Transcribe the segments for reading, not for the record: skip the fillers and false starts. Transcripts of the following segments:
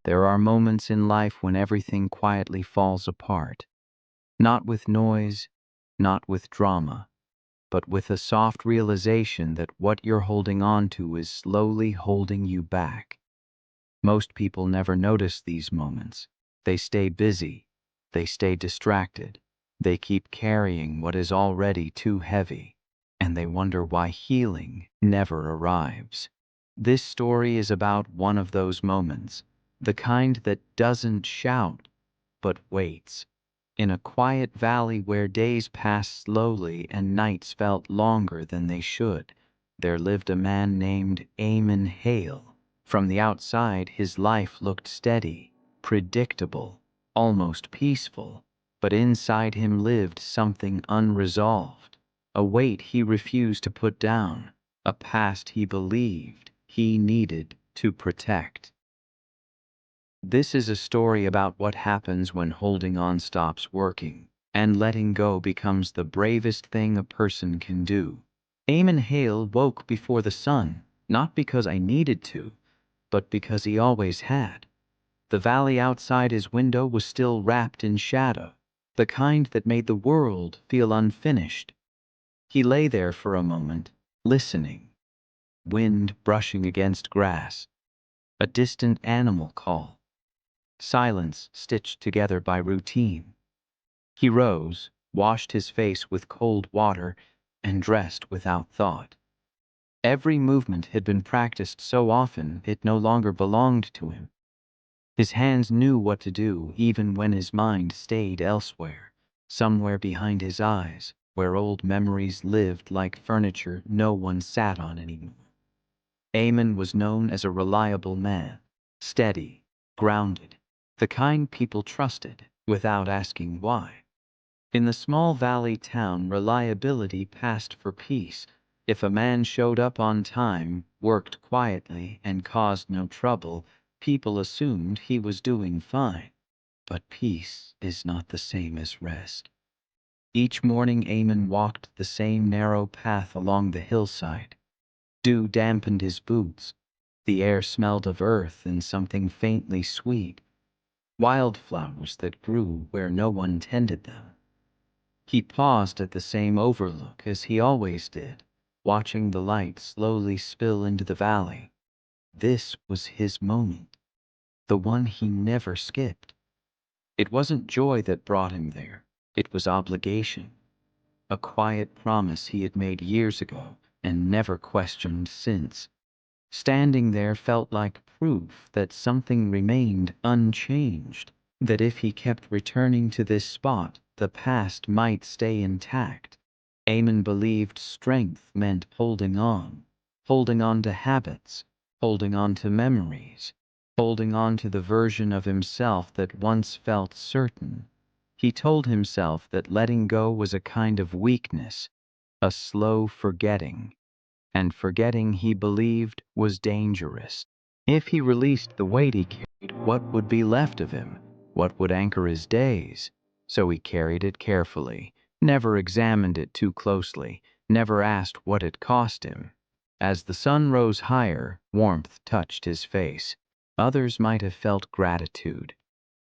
There are moments in life when everything quietly falls apart. Not with noise, not with drama, but with a soft realization that what you're holding on to is slowly holding you back. Most people never notice these moments. They stay busy. They stay distracted. They keep carrying what is already too heavy, and they wonder why healing never arrives. This story is about one of those moments, the kind that doesn't shout, but waits. In a quiet valley where days passed slowly and nights felt longer than they should, there lived a man named Eamon Hale. From the outside, his life looked steady, predictable, almost peaceful, but inside him lived something unresolved, a weight he refused to put down, a past he believed he needed to protect. This is a story about what happens when holding on stops working, and letting go becomes the bravest thing a person can do. Eamon Hale woke before the sun, not because I needed to, but because he always had. The valley outside his window was still wrapped in shadow, the kind that made the world feel unfinished. He lay there for a moment, listening. Wind brushing against grass, a distant animal call, silence stitched together by routine. He rose, washed his face with cold water, and dressed without thought. Every movement had been practiced so often it no longer belonged to him. His hands knew what to do even when his mind stayed elsewhere, somewhere behind his eyes, where old memories lived like furniture no one sat on anymore. Eamon was known as a reliable man, steady, grounded, the kind people trusted without asking why. In the small valley town, reliability passed for peace. If a man showed up on time, worked quietly, and caused no trouble, people assumed he was doing fine. But peace is not the same as rest. Each morning Eamon walked the same narrow path along the hillside. Dew dampened his boots. The air smelled of earth and something faintly sweet, wildflowers that grew where no one tended them. He paused at the same overlook as he always did, watching the light slowly spill into the valley. This was his moment, the one he never skipped. It wasn't joy that brought him there, it was obligation, a quiet promise he had made years ago and never questioned since. Standing there felt like proof that something remained unchanged, that if he kept returning to this spot, the past might stay intact. Eamon believed strength meant holding on to habits, holding on to memories, holding on to the version of himself that once felt certain. He told himself that letting go was a kind of weakness, a slow forgetting, and forgetting he believed was dangerous. If he released the weight he carried, what would be left of him? What would anchor his days? So he carried it carefully, never examined it too closely, never asked what it cost him. As the sun rose higher, warmth touched his face. Others might have felt gratitude.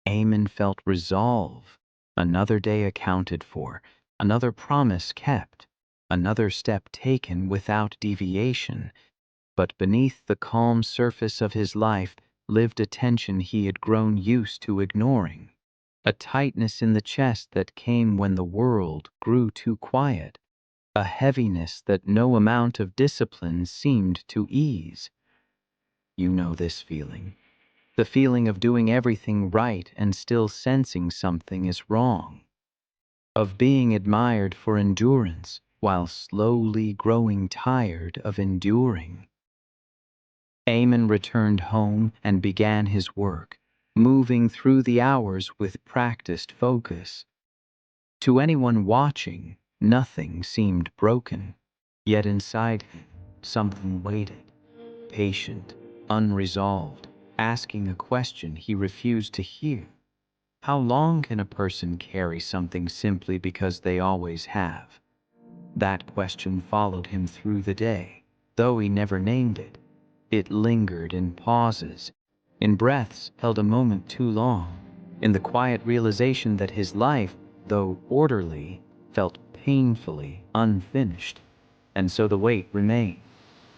Eamon felt resolve. Another day accounted for, another promise kept, another step taken without deviation. But beneath the calm surface of his life lived a tension he had grown used to ignoring, a tightness in the chest that came when the world grew too quiet, a heaviness that no amount of discipline seemed to ease. You know this feeling. The feeling of doing everything right and still sensing something is wrong. Of being admired for endurance while slowly growing tired of enduring. Eamon returned home and began his work, moving through the hours with practiced focus. To anyone watching, nothing seemed broken, yet inside him something waited, patient, unresolved, asking a question he refused to hear. How long can a person carry something simply because they always have? That question followed him through the day, though he never named it. It lingered in pauses, in breaths held a moment too long, in the quiet realization that his life, though orderly, felt painfully unfinished, and so the weight remained,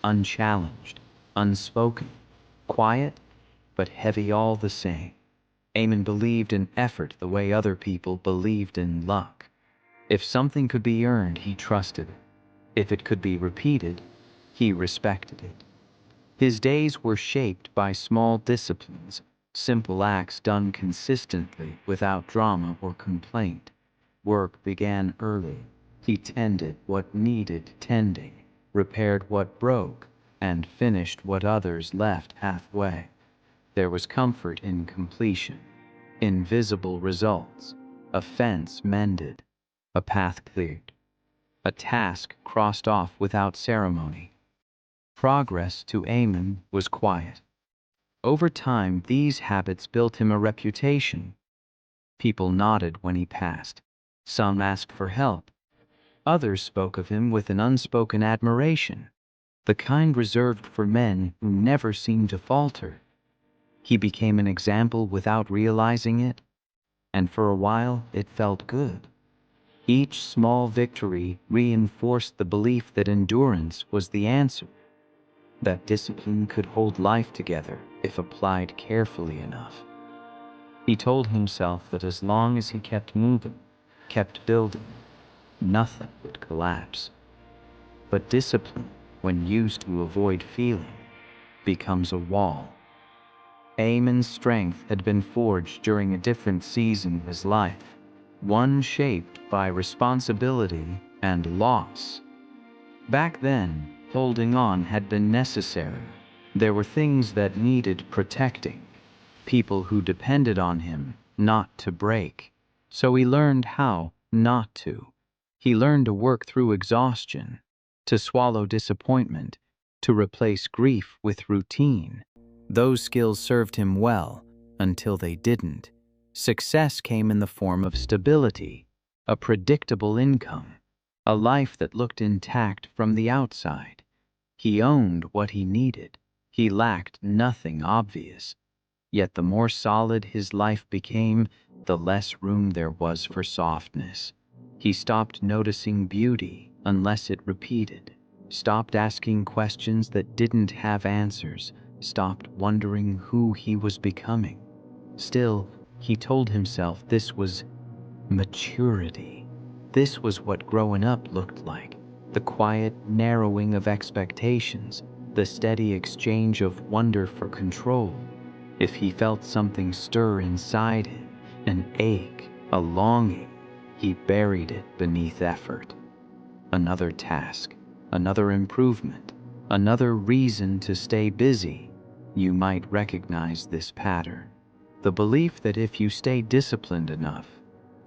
unchallenged, unspoken, quiet, but heavy all the same. Eamon believed in effort the way other people believed in luck. If something could be earned, he trusted it. If it could be repeated, he respected it. His days were shaped by small disciplines, simple acts done consistently without drama or complaint. Work began early. He tended what needed tending, repaired what broke, and finished what others left halfway. There was comfort in completion, in visible results, a fence mended, a path cleared, a task crossed off without ceremony. Progress to Eamon was quiet. Over time, these habits built him a reputation. People nodded when he passed. Some asked for help. Others spoke of him with an unspoken admiration, the kind reserved for men who never seemed to falter. He became an example without realizing it, and for a while it felt good. Each small victory reinforced the belief that endurance was the answer, that discipline could hold life together if applied carefully enough. He told himself that as long as he kept moving, kept building, nothing would collapse. But discipline, when used to avoid feeling, becomes a wall. Eamon's strength had been forged during a different season of his life, one shaped by responsibility and loss. Back then, holding on had been necessary. There were things that needed protecting, people who depended on him not to break. So he learned how not to. He learned to work through exhaustion, to swallow disappointment, to replace grief with routine. Those skills served him well until they didn't. Success came in the form of stability, a predictable income, a life that looked intact from the outside. He owned what he needed. He lacked nothing obvious. Yet the more solid his life became, the less room there was for softness. He stopped noticing beauty unless it repeated, stopped asking questions that didn't have answers, stopped wondering who he was becoming. Still, he told himself this was maturity. This was what growing up looked like. The quiet narrowing of expectations, the steady exchange of wonder for control. If he felt something stir inside him, an ache, a longing, he buried it beneath effort. Another task, another improvement, another reason to stay busy. You might recognize this pattern. The belief that if you stay disciplined enough,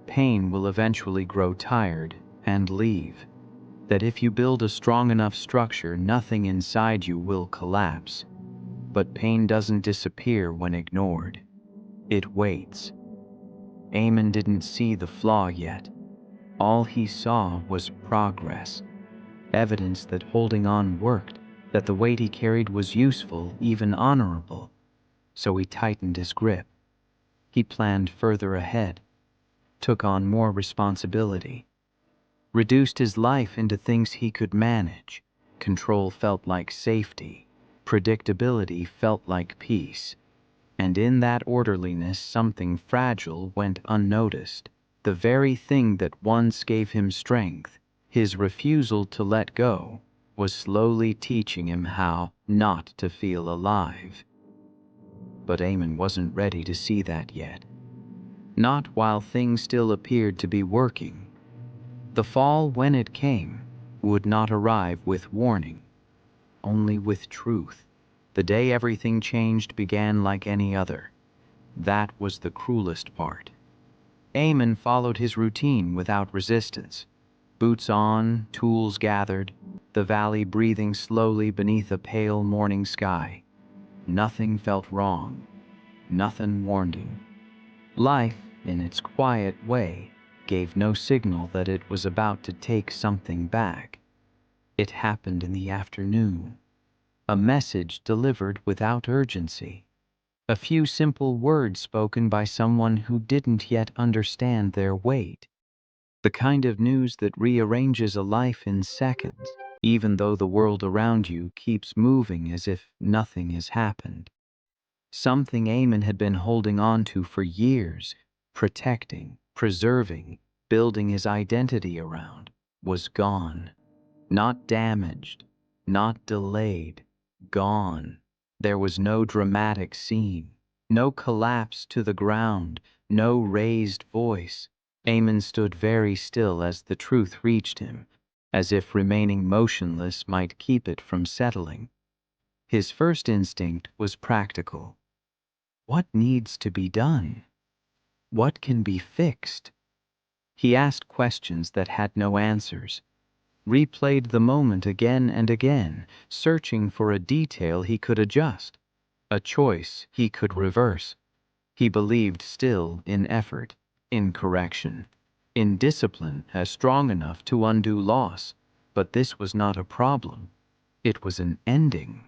pain will eventually grow tired and leave. That if you build a strong enough structure, nothing inside you will collapse. But pain doesn't disappear when ignored. It waits. Eamon didn't see the flaw yet. All he saw was progress, evidence that holding on worked, that the weight he carried was useful, even honorable. So he tightened his grip. He planned further ahead, took on more responsibility, reduced his life into things he could manage. Control felt like safety, predictability felt like peace. And in that orderliness, something fragile went unnoticed. The very thing that once gave him strength, his refusal to let go, was slowly teaching him how not to feel alive. But Eamon wasn't ready to see that yet. Not while things still appeared to be working. The fall, when it came, would not arrive with warning, only with truth. The day everything changed began like any other. That was the cruelest part. Eamon followed his routine without resistance. Boots on, tools gathered, the valley breathing slowly beneath a pale morning sky. Nothing felt wrong. Nothing warned him. Life, in its quiet way, gave no signal that it was about to take something back. It happened in the afternoon. A message delivered without urgency. A few simple words spoken by someone who didn't yet understand their weight. The kind of news that rearranges a life in seconds, even though the world around you keeps moving as if nothing has happened. Something Eamon had been holding on to for years, protecting, preserving, building his identity around, was gone. Not damaged, not delayed, gone. There was no dramatic scene, no collapse to the ground, no raised voice. Eamon stood very still as the truth reached him, as if remaining motionless might keep it from settling. His first instinct was practical. What needs to be done? What can be fixed? He asked questions that had no answers, replayed the moment again and again, searching for a detail he could adjust, a choice he could reverse. He believed still in effort, in correction, in discipline as strong enough to undo loss. But this was not a problem. It was an ending.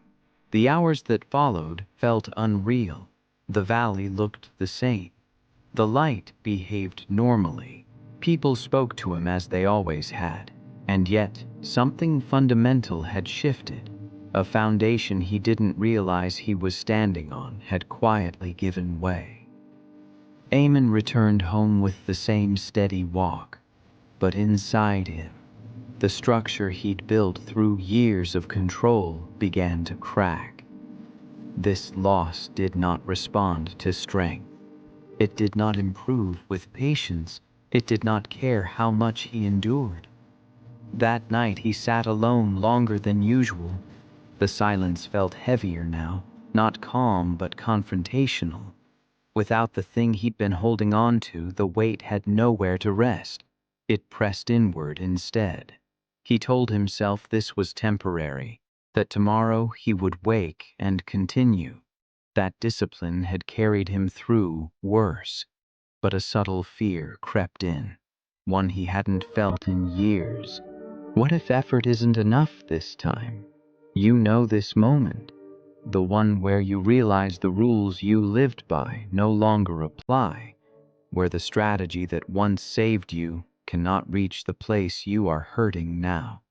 The hours that followed felt unreal. The valley looked the same. The light behaved normally. People spoke to him as they always had. And yet, something fundamental had shifted. A foundation he didn't realize he was standing on had quietly given way. Eamon returned home with the same steady walk, but inside him, the structure he'd built through years of control began to crack. This loss did not respond to strength. It did not improve with patience. It did not care how much he endured. That night he sat alone longer than usual. The silence felt heavier now, not calm but confrontational. Without the thing he'd been holding on to, the weight had nowhere to rest. It pressed inward instead. He told himself this was temporary, that tomorrow he would wake and continue. That discipline had carried him through worse. But a subtle fear crept in, one he hadn't felt in years. What if effort isn't enough this time? You know this moment, the one where you realize the rules you lived by no longer apply, where the strategy that once saved you cannot reach the place you are hurting now.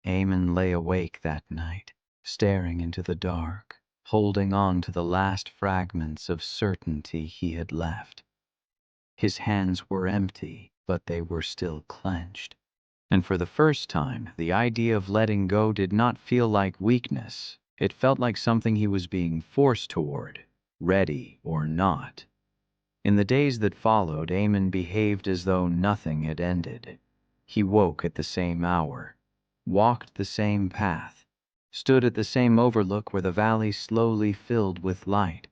Eamon lay awake that night, staring into the dark, holding on to the last fragments of certainty he had left. His hands were empty, but they were still clenched. And for the first time, the idea of letting go did not feel like weakness. It felt like something he was being forced toward, ready or not. In the days that followed, Eamon behaved as though nothing had ended. He woke at the same hour, walked the same path, stood at the same overlook where the valley slowly filled with light.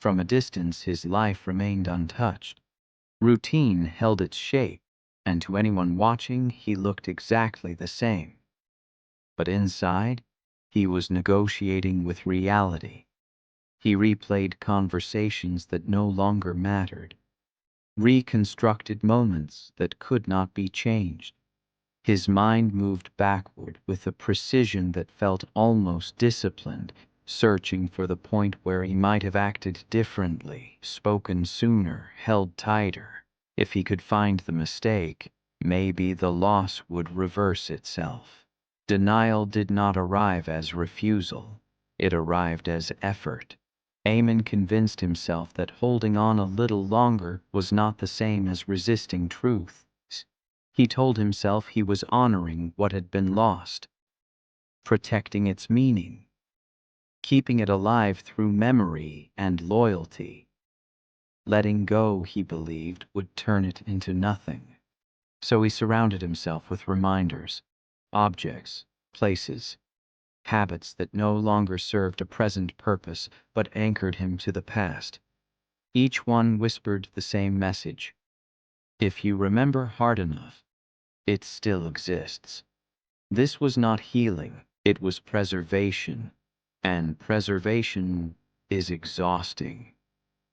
From a distance, his life remained untouched. Routine held its shape, and to anyone watching, he looked exactly the same. But inside, he was negotiating with reality. He replayed conversations that no longer mattered, reconstructed moments that could not be changed. His mind moved backward with a precision that felt almost disciplined, searching for the point where he might have acted differently, spoken sooner, held tighter. If he could find the mistake, maybe the loss would reverse itself. Denial did not arrive as refusal. It arrived as effort. Eamon convinced himself that holding on a little longer was not the same as resisting truth. He told himself he was honoring what had been lost, protecting its meaning, keeping it alive through memory and loyalty. Letting go, he believed, would turn it into nothing. So he surrounded himself with reminders, objects, places, habits that no longer served a present purpose but anchored him to the past. Each one whispered the same message. If you remember hard enough, it still exists. This was not healing, it was preservation. And preservation is exhausting.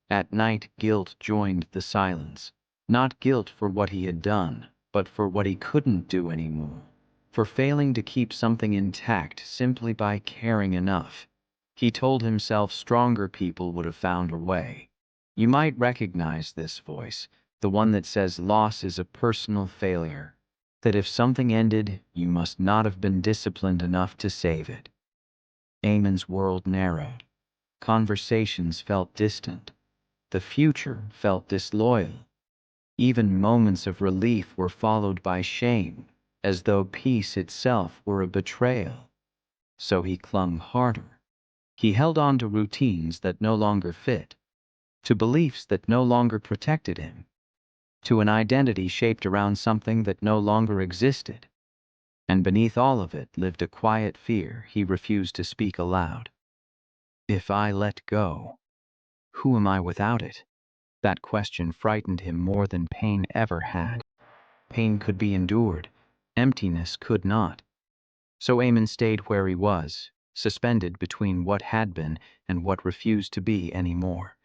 At night, guilt joined the silence. Not guilt for what he had done, but for what he couldn't do anymore. For failing to keep something intact simply by caring enough. He told himself stronger people would have found a way. You might recognize this voice, the one that says loss is a personal failure, that if something ended, you must not have been disciplined enough to save it. Eamon's world narrowed. Conversations felt distant. The future felt disloyal. Even moments of relief were followed by shame, as though peace itself were a betrayal. So he clung harder. He held on to routines that no longer fit, to beliefs that no longer protected him, to an identity shaped around something that no longer existed. And beneath all of it lived a quiet fear he refused to speak aloud. If I let go, who am I without it? That question frightened him more than pain ever had. Pain could be endured, emptiness could not. So Eamon stayed where he was, suspended between what had been and what refused to be anymore.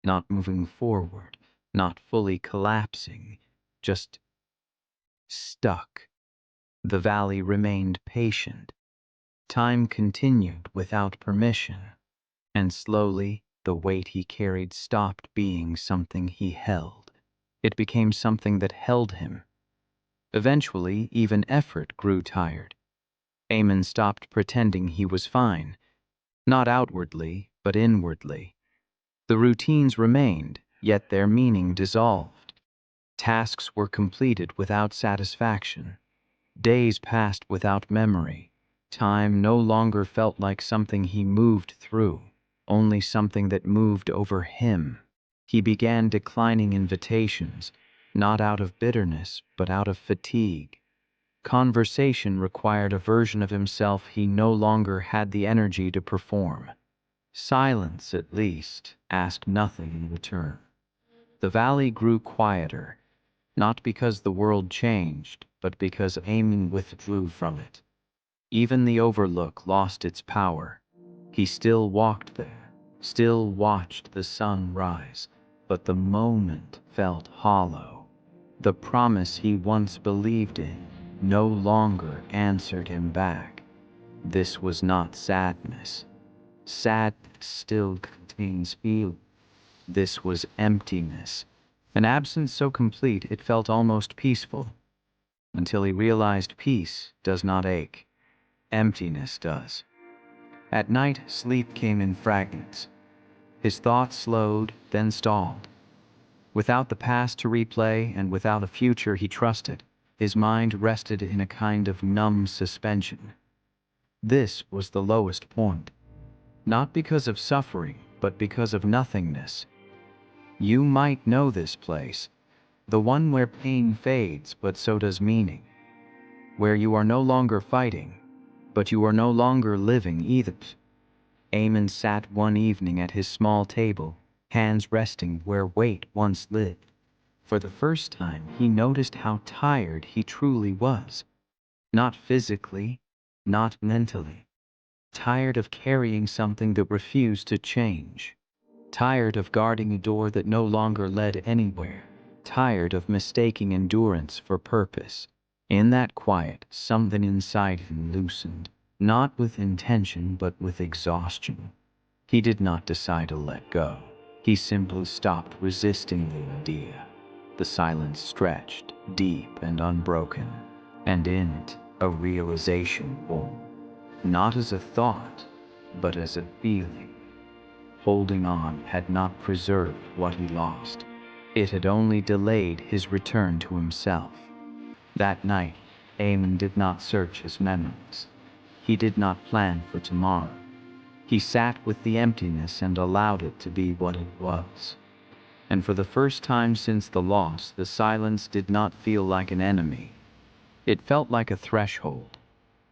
Not moving forward, not fully collapsing, just stuck. The valley remained patient. Time continued without permission, and slowly the weight he carried stopped being something he held. It became something that held him. Eventually, even effort grew tired. Eamon stopped pretending he was fine, not outwardly, but inwardly. The routines remained, yet their meaning dissolved. Tasks were completed without satisfaction. Days passed without memory. Time no longer felt like something he moved through, only something that moved over him. He began declining invitations, not out of bitterness, but out of fatigue. Conversation required a version of himself he no longer had the energy to perform. Silence, at least, asked nothing in return. The valley grew quieter, not because the world changed, but because Eamon withdrew from it. Even the overlook lost its power. He still walked there, still watched the sun rise, but the moment felt hollow. The promise he once believed in no longer answered him back. This was not sadness. Sadness still contains feeling. This was emptiness, an absence so complete it felt almost peaceful, until he realized peace does not ache. Emptiness does. At night, sleep came in fragments. His thoughts slowed, then stalled. Without the past to replay and without a future he trusted, his mind rested in a kind of numb suspension. This was the lowest point. Not because of suffering, but because of nothingness. You might know this place, the one where pain fades, but so does meaning. Where you are no longer fighting, but you are no longer living either. Eamon sat one evening at his small table, hands resting where weight once lived. For the first time, he noticed how tired he truly was. Not physically, not mentally. Tired of carrying something that refused to change. Tired of guarding a door that no longer led anywhere. Tired of mistaking endurance for purpose. In that quiet, something inside him loosened, not with intention but with exhaustion. He did not decide to let go. He simply stopped resisting the idea. The silence stretched, deep and unbroken, and in it, a realization formed. Not as a thought, but as a feeling. Holding on had not preserved what he lost. It had only delayed his return to himself. That night, Eamon did not search his memories. He did not plan for tomorrow. He sat with the emptiness and allowed it to be what it was. And for the first time since the loss, the silence did not feel like an enemy. It felt like a threshold.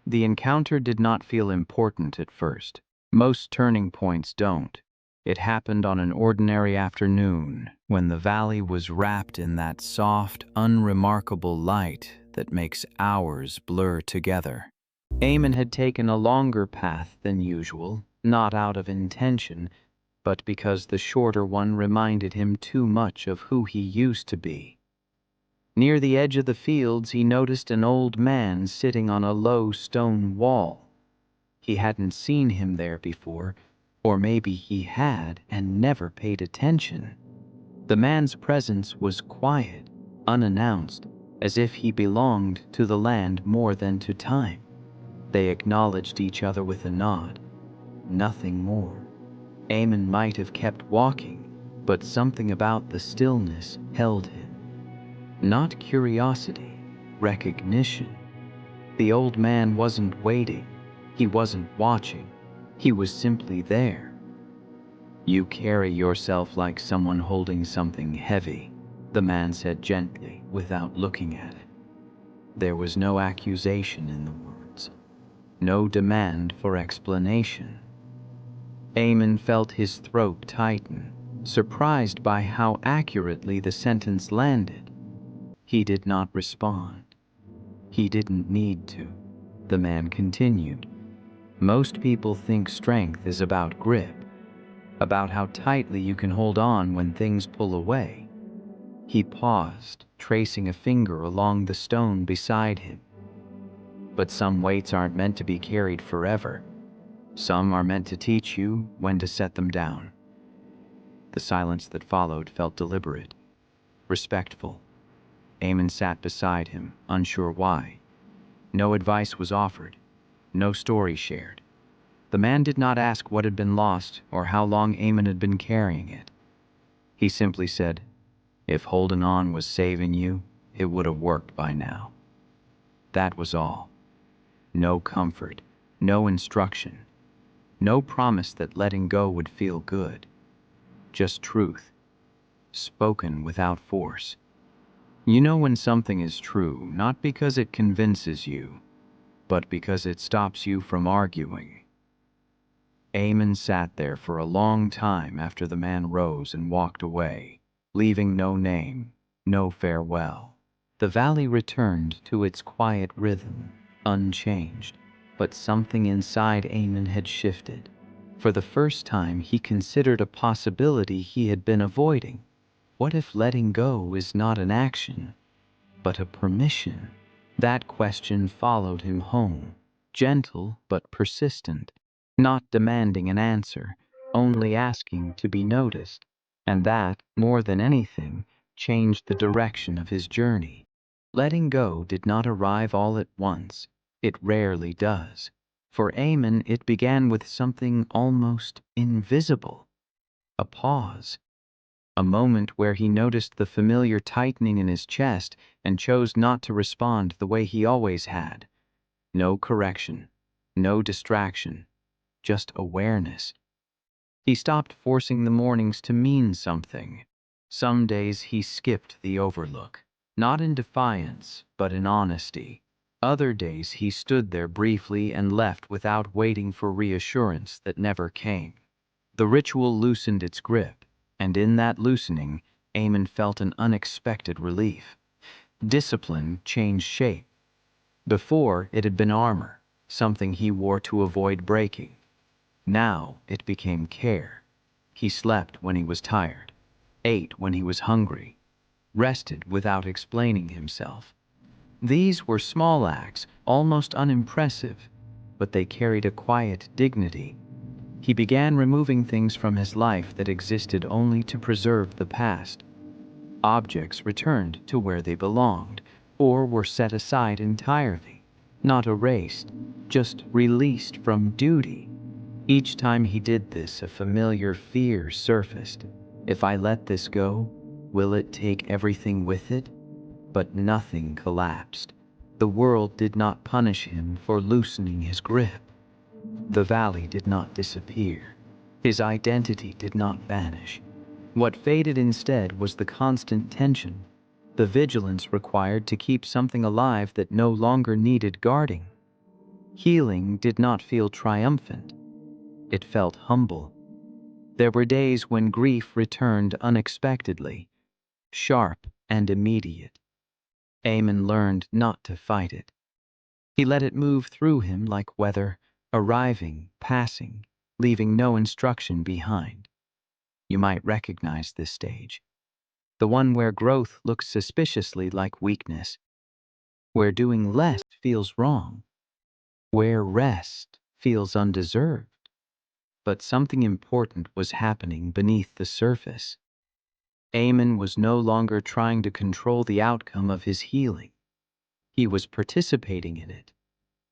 The encounter did not feel important at first. Most turning points don't. It happened on an ordinary afternoon, when the valley was wrapped in that soft, unremarkable light that makes hours blur together. Eamon had taken a longer path than usual, not out of intention, but because the shorter one reminded him too much of who he used to be. Near the edge of the fields, he noticed an old man sitting on a low stone wall. He hadn't seen him there before, or maybe he had and never paid attention. The man's presence was quiet, unannounced, as if he belonged to the land more than to time. They acknowledged each other with a nod, nothing more. Eamon might have kept walking, but something about the stillness held him. Not curiosity, recognition. The old man wasn't waiting, he wasn't watching, he was simply there. "You carry yourself like someone holding something heavy," the man said gently, without looking at it. There was no accusation in the words, no demand for explanation. Eamon felt his throat tighten, surprised by how accurately the sentence landed. He did not respond. He didn't need to. The man continued. "Most people think strength is about grip, about how tightly you can hold on when things pull away." He paused, tracing a finger along the stone beside him. "But some weights aren't meant to be carried forever. Some are meant to teach you when to set them down." The silence that followed felt deliberate, respectful. Eamon sat beside him, unsure why. No advice was offered, no story shared. The man did not ask what had been lost or how long Eamon had been carrying it. He simply said, "If holding on was saving you, it would have worked by now." That was all. No comfort, no instruction, no promise that letting go would feel good. Just truth, spoken without force. You know when something is true, not because it convinces you, but because it stops you from arguing. Eamon sat there for a long time after the man rose and walked away, leaving no name, no farewell. The valley returned to its quiet rhythm, unchanged, but something inside Eamon had shifted. For the first time, he considered a possibility he had been avoiding. What if letting go is not an action, but a permission? That question followed him home, gentle but persistent, not demanding an answer, only asking to be noticed. And that, more than anything, changed the direction of his journey. Letting go did not arrive all at once. It rarely does. For Eamon, it began with something almost invisible. A pause. A moment where he noticed the familiar tightening in his chest and chose not to respond the way he always had. No correction, no distraction, just awareness. He stopped forcing the mornings to mean something. Some days he skipped the overlook, not in defiance, but in honesty. Other days he stood there briefly and left without waiting for reassurance that never came. The ritual loosened its grip, and in that loosening, Eamon felt an unexpected relief. Discipline changed shape. Before, it had been armor, something he wore to avoid breaking. Now, it became care. He slept when he was tired, ate when he was hungry, rested without explaining himself. These were small acts, almost unimpressive, but they carried a quiet dignity. He began removing things from his life that existed only to preserve the past. Objects returned to where they belonged, or were set aside entirely, not erased, just released from duty. Each time he did this, a familiar fear surfaced. If I let this go, will it take everything with it? But nothing collapsed. The world did not punish him for loosening his grip. The valley did not disappear. His identity did not vanish. What faded instead was the constant tension, the vigilance required to keep something alive that no longer needed guarding. Healing did not feel triumphant. It felt humble. There were days when grief returned unexpectedly, sharp and immediate. Eamon learned not to fight it. He let it move through him like weather, arriving, passing, leaving no instruction behind. You might recognize this stage. The one where growth looks suspiciously like weakness, where doing less feels wrong, where rest feels undeserved. But something important was happening beneath the surface. Eamon was no longer trying to control the outcome of his healing. He was participating in it.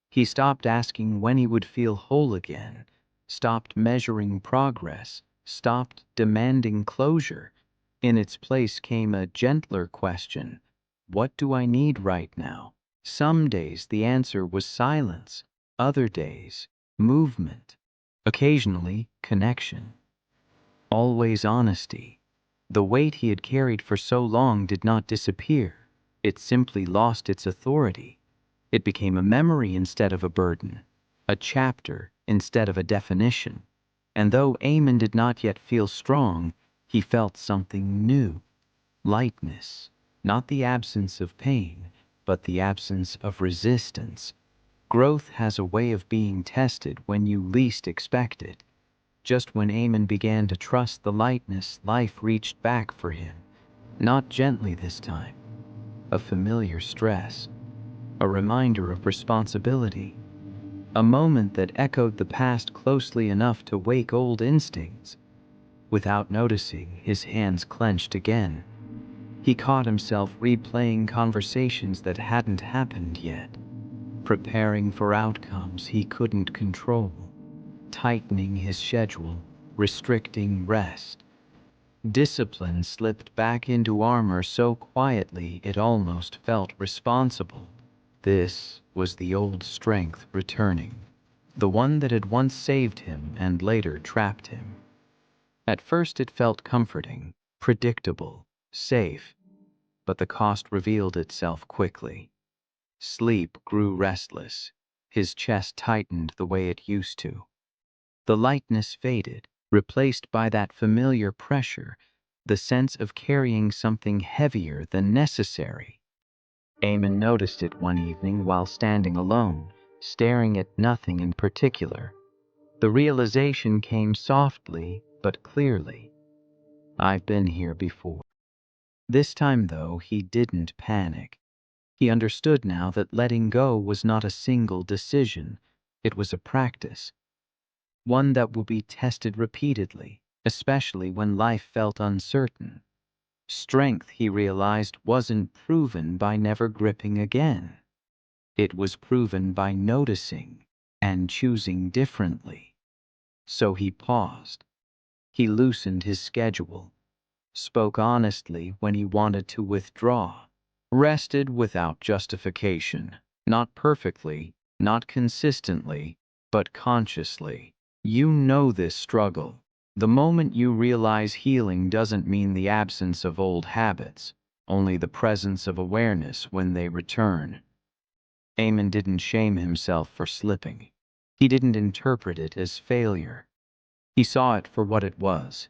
He stopped asking when he would feel whole again, stopped measuring progress, stopped demanding closure. In its place came a gentler question: what do I need right now? Some days the answer was silence, other days, movement, occasionally connection, always honesty. The weight he had carried for so long did not disappear. It simply lost its authority. It became a memory instead of a burden, a chapter instead of a definition. And though Eamon did not yet feel strong, he felt something new: lightness, not the absence of pain, but the absence of resistance. Growth has a way of being tested when you least expect it. Just when Eamon began to trust the lightness, life reached back for him. Not gently this time. A familiar stress. A reminder of responsibility. A moment that echoed the past closely enough to wake old instincts. Without noticing, his hands clenched again. He caught himself replaying conversations that hadn't happened yet, preparing for outcomes he couldn't control, tightening his schedule, restricting rest. Discipline slipped back into armor so quietly it almost felt responsible. This was the old strength returning, the one that had once saved him and later trapped him. At first it felt comforting, predictable, safe, but the cost revealed itself quickly. Sleep grew restless. His chest tightened the way it used to. The lightness faded, replaced by that familiar pressure, the sense of carrying something heavier than necessary. Eamon noticed it one evening while standing alone, staring at nothing in particular. The realization came softly but clearly. I've been here before. This time, though, he didn't panic. He understood now that letting go was not a single decision. It was a practice, one that would be tested repeatedly, especially when life felt uncertain. Strength, he realized, wasn't proven by never gripping again. It was proven by noticing and choosing differently. So he paused. He loosened his schedule, spoke honestly when he wanted to withdraw, rested without justification, not perfectly, not consistently, but consciously. You know this struggle. The moment you realize healing doesn't mean the absence of old habits, only the presence of awareness when they return. Eamon didn't shame himself for slipping. He didn't interpret it as failure. He saw it for what it was: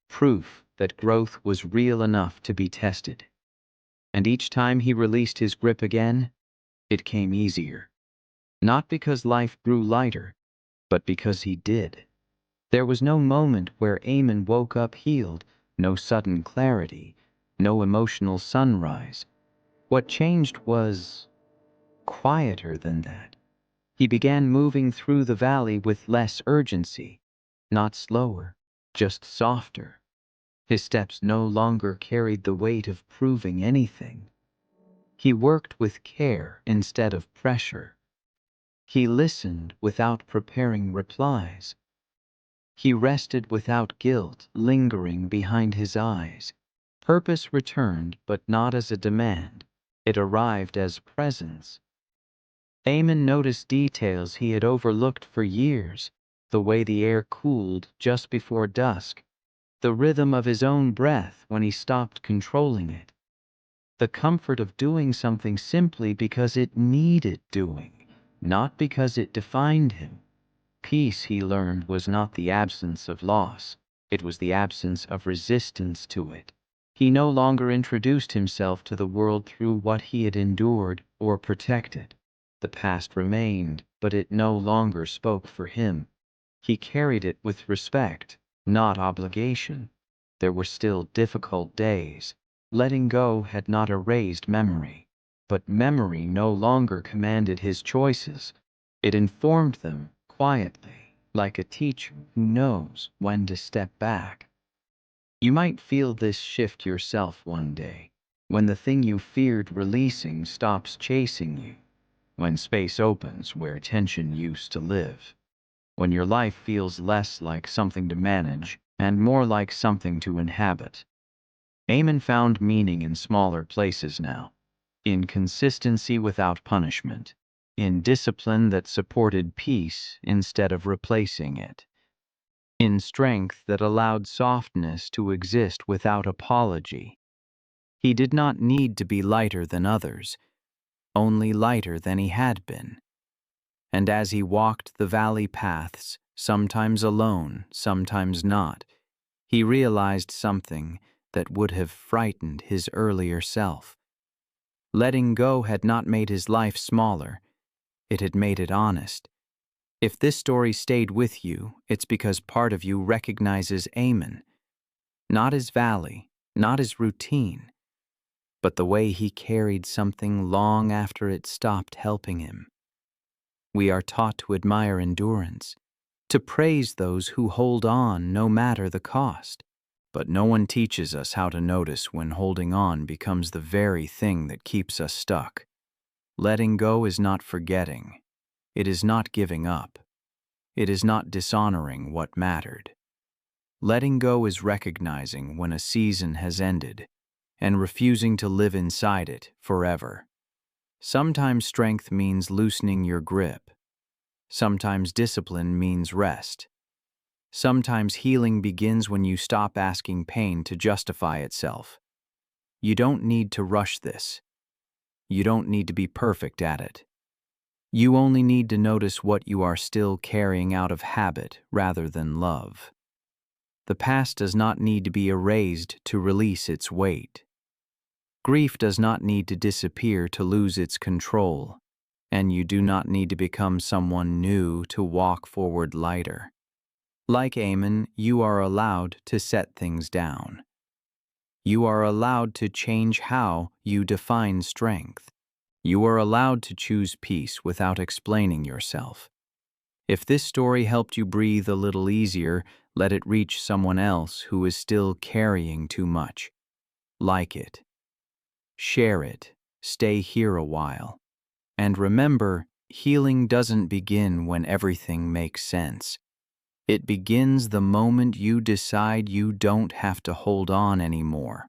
proof that growth was real enough to be tested. And each time he released his grip again, it came easier. Not because life grew lighter, but because he did. There was no moment where Eamon woke up healed, no sudden clarity, no emotional sunrise. What changed was quieter than that. He began moving through the valley with less urgency, not slower, just softer. His steps no longer carried the weight of proving anything. He worked with care instead of pressure. He listened without preparing replies. He rested without guilt lingering behind his eyes. Purpose returned, but not as a demand. It arrived as presence. Eamon noticed details he had overlooked for years: the way the air cooled just before dusk, the rhythm of his own breath when he stopped controlling it, the comfort of doing something simply because it needed doing, not because it defined him. Peace, he learned, was not the absence of loss. It was the absence of resistance to it. He no longer introduced himself to the world through what he had endured or protected. The past remained, but it no longer spoke for him. He carried it with respect, not obligation. There were still difficult days. Letting go had not erased memory, but memory no longer commanded his choices. It informed them quietly, like a teacher who knows when to step back. You might feel this shift yourself one day, when the thing you feared releasing stops chasing you, when space opens where tension used to live, when your life feels less like something to manage and more like something to inhabit. Eamon found meaning in smaller places now, in consistency without punishment, in discipline that supported peace instead of replacing it, in strength that allowed softness to exist without apology. He did not need to be lighter than others, only lighter than he had been. And as he walked the valley paths, sometimes alone, sometimes not, he realized something that would have frightened his earlier self. Letting go had not made his life smaller, it had made it honest. If this story stayed with you, it's because part of you recognizes Eamon, not his valley, not his routine, but the way he carried something long after it stopped helping him. We are taught to admire endurance, to praise those who hold on no matter the cost. But no one teaches us how to notice when holding on becomes the very thing that keeps us stuck. Letting go is not forgetting. It is not giving up. It is not dishonoring what mattered. Letting go is recognizing when a season has ended and refusing to live inside it forever. Sometimes strength means loosening your grip. Sometimes discipline means rest. Sometimes healing begins when you stop asking pain to justify itself. You don't need to rush this. You don't need to be perfect at it. You only need to notice what you are still carrying out of habit rather than love. The past does not need to be erased to release its weight. Grief does not need to disappear to lose its control, and you do not need to become someone new to walk forward lighter. Like Eamon, you are allowed to set things down. You are allowed to change how you define strength. You are allowed to choose peace without explaining yourself. If this story helped you breathe a little easier, let it reach someone else who is still carrying too much. Like it. Share it. Stay here a while. And remember, healing doesn't begin when everything makes sense. It begins the moment you decide you don't have to hold on anymore.